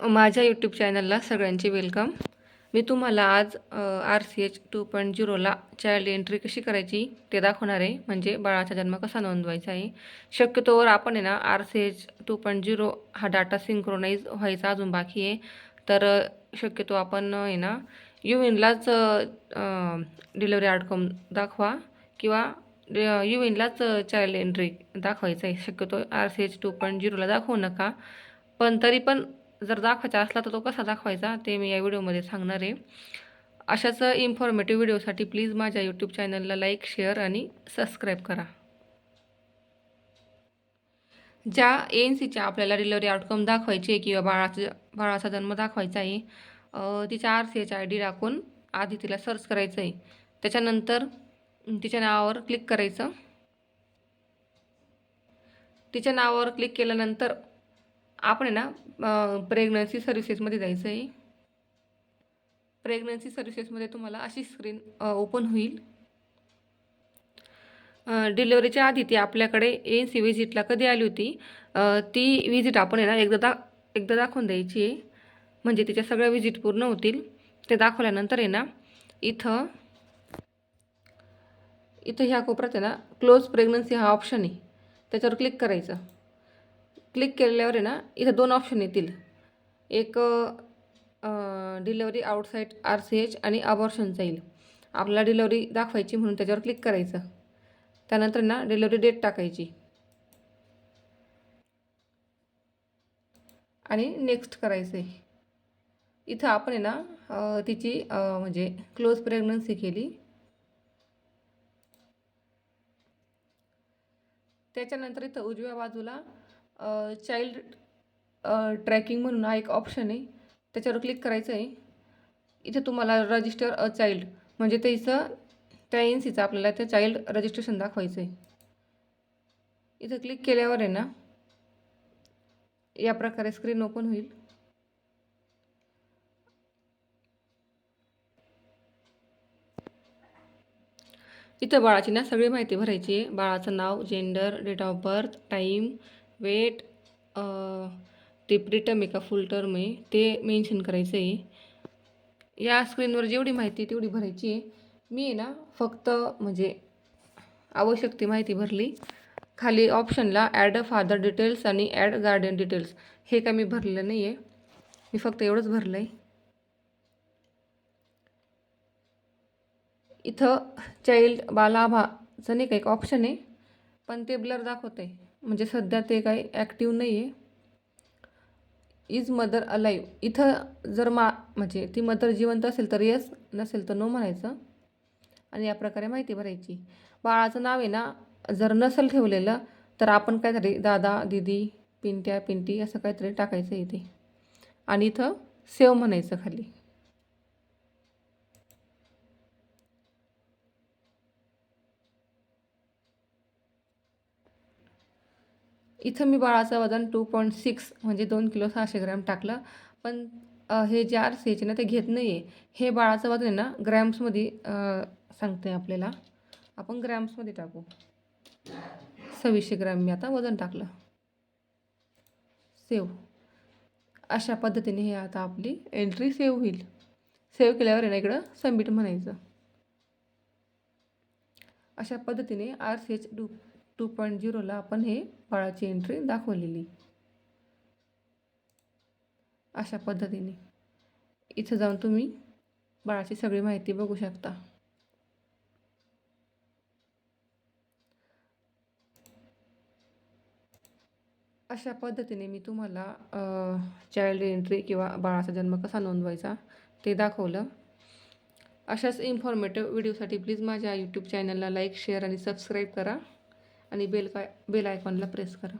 माझ्या यूट्यूब चॅनलला सगळ्यांचे वेलकम. मी तुम्हाला आज RCH 2.0ला चाइल्ड एंट्री कशी करायची ते दाखवणार आहे. म्हणजे बाळाचा जन्म कसा नोंदवायचा आहे. शक्यतोवर आपण आहे ना RCH 2.0 हा डाटा सिंक्रोनाइज व्हायचा अजून बाकी आहे. तर शक्यतो आपण आहे ना UINलाच डिलिव्हरी आउटकम दाखवा किंवा UINलाच चाइल्ड एंट्री दाखवायचं आहे. शक्यतो RCH 2.0ला दाखवू नका. पण तरी पण जर दाखवायचा असला तर तो कसा दाखवायचा ते मी या व्हिडिओमध्ये सांगणार आहे. अशाच इन्फॉर्मेटिव्ह व्हिडिओसाठी प्लीज माझ्या यूट्यूब चॅनलला लाईक, शेअर आणि सबस्क्राईब करा. ज्या ANCच्या आपल्याला डिलिव्हरी आउटकम दाखवायची आहे किंवा बाळाचा जन्म दाखवायचा आहे, तिच्या RCH ID टाकून आधी तिला सर्च करायचं आहे. त्याच्यानंतर तिच्या नावावर क्लिक करायचं. तिच्या नावावर क्लिक केल्यानंतर आपण आहे ना प्रेग्नन्सी सर्व्हिसेसमध्ये जायचं आहे. प्रेग्नन्सी सर्व्हिसेसमध्ये तुम्हाला अशी स्क्रीन ओपन होईल. डिलिव्हरीच्या आधी ती आपल्याकडे ANC व्हिजिटला कधी आली होती, ती व्हिजिट आपण आहे ना एकदा दाखवून द्यायची आहे. म्हणजे तिच्या सगळ्या व्हिजिट पूर्ण होतील. ते दाखवल्यानंतर आहे ना इथं ह्या कोपऱ्यात आहे ना क्लोज प्रेग्नन्सी हा ऑप्शन आहे, त्याच्यावर क्लिक करायचं. क्लिक केल्यावर आहे ना इथं दोन ऑप्शन येतील. एक डिलिव्हरी आउटसाईड RCH आणि अबॉर्शनचा येईल. आपल्याला डिलिव्हरी दाखवायची म्हणून त्याच्यावर क्लिक करायचं. त्यानंतर ना डिलिव्हरी डेट टाकायची आणि नेक्स्ट करायचं आहे. इथं आपण आहे ना तिची म्हणजे क्लोज प्रेग्नन्सी केली. त्याच्यानंतर इथं उजव्या बाजूला चाइल्ड ट्रॅकिंग म्हणून हा एक ऑप्शन आहे, त्याच्यावर क्लिक करायचं आहे. इथे तुम्हाला रजिस्टर अ चाइल्ड म्हणजे त्या ANCचं आपल्याला त्या चाइल्ड रजिस्ट्रेशन दाखवायचं आहे. इथं क्लिक केल्यावर आहे ना या प्रकारे स्क्रीन ओपन होईल. इथं बाळाची ना सगळी माहिती भरायची आहे. बाळाचं नाव, gender, date of birth, time, weight, ते प्रीटर्म आहे का फुल टर्म आहे ते मेन्शन करायचं आहे. या स्क्रीनवर जेवढी माहिती आहे तेवढी भरायची आहे. मी आहे ना फक्त म्हणजे आवश्यक ती माहिती भरली. खाली ऑप्शनला ॲड अ फादर डिटेल्स आणि ॲड गार्डियन डिटेल्स हे काय मी भरलेलं नाही आहे. मी फक्त एवढंच भरलं आहे. इथं चाइल्ड बालाभाचं नाही का एक ऑप्शन आहे, पण ते ब्लर दाखवत आहे. म्हणजे सध्या ते काही ॲक्टिव्ह नाही आहे. इज मदर अलाइव्ह इथं जर म्हणजे ती मदर जिवंत असेल तर येस, नसेल तर नो म्हणायचं आणि या प्रकारे माहिती भरायची. बाळाचं नाव आहे ना जर नसेल ठेवलेलं तर आपण काहीतरी दादा, दीदी, पिंट्या, पिंटी असं काहीतरी टाकायचं इथे आणि इथं सेव्ह म्हणायचं खाली. इथं मी बाळाचं वजन 2.6 म्हणजे 2 किलो 600 ग्रॅम टाकलं. पण हे जे RCH ना ते घेत नाही आहे. हे बाळाचं वजन आहे ना ग्रॅम्समध्ये सांगते आपल्याला. आपण ग्रॅम्समध्ये टाकू. 2600 ग्रॅम मी आता वजन टाकलं. सेव्ह. अशा पद्धतीने हे आता आपली एंट्री सेव्ह होईल. सेव्ह केल्यावर आहे ना इकडं सबमिट म्हणायचं. अशा पद्धतीने RCH 2.0ला आपण हे बाळाची एंट्री दाखवलेली. अशा पद्धतीने इथं जाऊन तुम्ही बाळाची सगळी माहिती बघू शकता. अशा पद्धतीने मी तुम्हाला चाइल्ड एंट्री किंवा बाळाचा जन्म कसा नोंदवायचा ते दाखवलं. अशाच इन्फॉर्मेटिव्ह व्हिडिओसाठी प्लीज माझ्या यूट्यूब चॅनलला लाईक, शेअर आणि सबस्क्राईब करा आणि बेल आयकॉनला प्रेस करा.